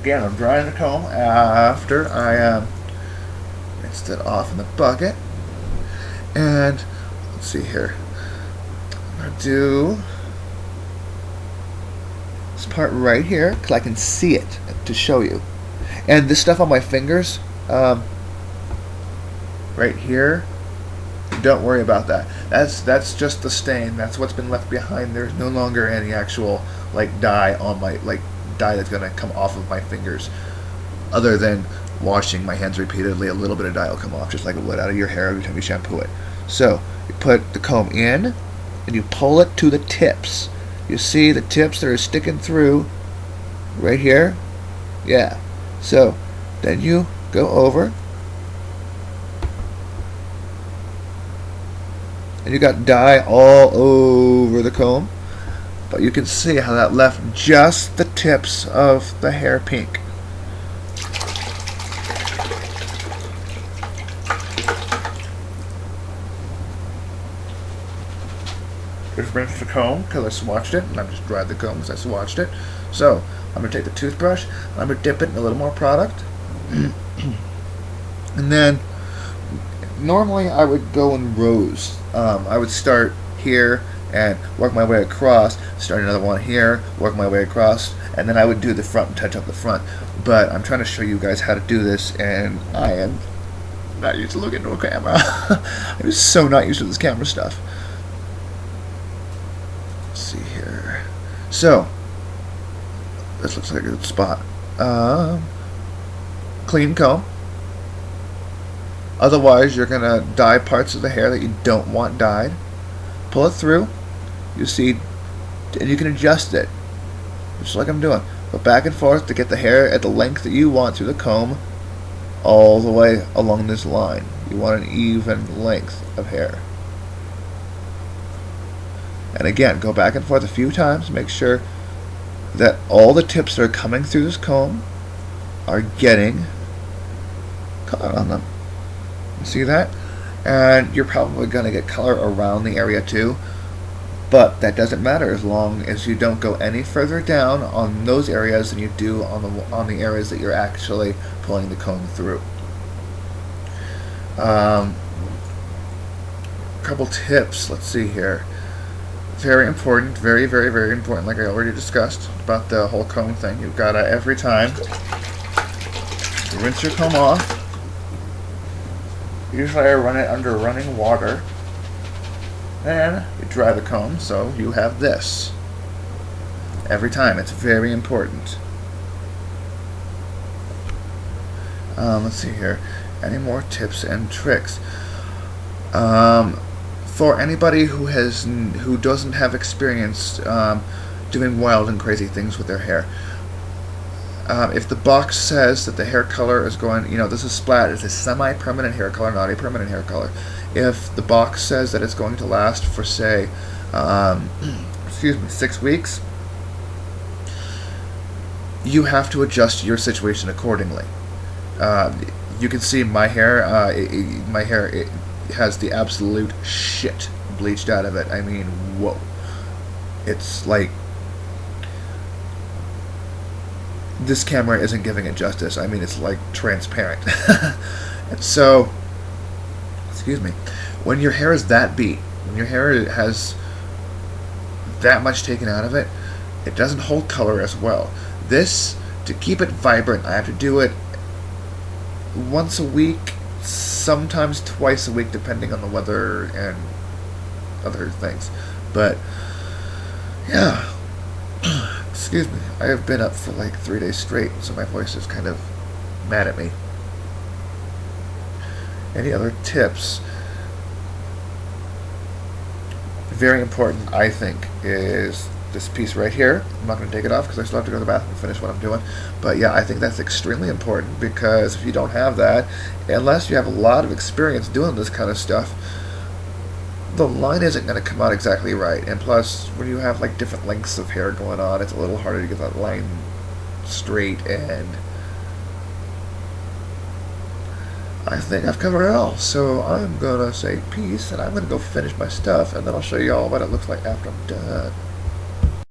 Again, I'm drying the comb after I rinsed it off in the bucket. And let's see here. I'm going to do this part right here because I can see it to show you. And this stuff on my fingers, right here, don't worry about that. That's just the stain. That's what's been left behind. There's no longer any actual like dye on my dye that's gonna come off of my fingers. Other than washing my hands repeatedly, a little bit of dye will come off, just like it would out of your hair every time you shampoo it. So you put the comb in, and you pull it to the tips. You see the tips that are sticking through right here? Yeah. So then you go over, and you got dye all over the comb, but you can see how that left just the tips of the hair pink. Just rinsed the comb because I swatched it, and I've just dried the comb because I swatched it. So I'm going to take the toothbrush, and I'm going to dip it in a little more product. And then normally I would go in rows. I would start here and work my way across, start another one here, work my way across, and then I would do the front and touch up the front. But I'm trying to show you guys how to do this, and I am not used to looking into a camera. I'm so not used to this camera stuff. Let's see here. So this looks like a good spot. Clean comb. Otherwise, you're going to dye parts of the hair that you don't want dyed. Pull it through. You see, and you can adjust it, just like I'm doing. Go back and forth to get the hair at the length that you want through the comb, all the way along this line. You want an even length of hair. And again, go back and forth a few times. Make sure that all the tips that are coming through this comb are getting color on them. You see that? And you're probably going to get color around the area too, but that doesn't matter as long as you don't go any further down on those areas than you do on the areas that you're actually pulling the comb through. Couple tips. Let's see here. Very important, very, very, very important, like I already discussed about the whole comb thing. You've got to, every time, rinse your comb off. Usually I run it under running water. And you dry the comb, so you have this. Every time. It's very important. Let's see here. Any more tips and tricks? For anybody who doesn't have experience doing wild and crazy things with their hair, if the box says that the hair color is going, this is splat, it's a semi-permanent hair color, not a permanent hair color. If the box says that it's going to last for, say, 6 weeks, you have to adjust your situation accordingly. You can see my hair, it has the absolute shit bleached out of it. I mean, whoa. It's like, this camera isn't giving it justice. I mean, it's like transparent. And so, excuse me, when your hair is that beat, when your hair has that much taken out of it, it doesn't hold color as well. This, to keep it vibrant, I have to do it once a week, sometimes twice a week, depending on the weather and other things. But yeah, excuse me, I have been up for like 3 days straight, so my voice is kind of mad at me. Any other tips? Very important, I think, is this piece right here. I'm not going to take it off because I still have to go to the bathroom and finish what I'm doing. But yeah, I think that's extremely important, because if you don't have that, unless you have a lot of experience doing this kind of stuff, the line isn't going to come out exactly right. And plus, when you have like different lengths of hair going on, it's a little harder to get that line straight. And I think I've covered it all. So I'm going to say peace, and I'm going to go finish my stuff, and then I'll show you all what it looks like after I'm done.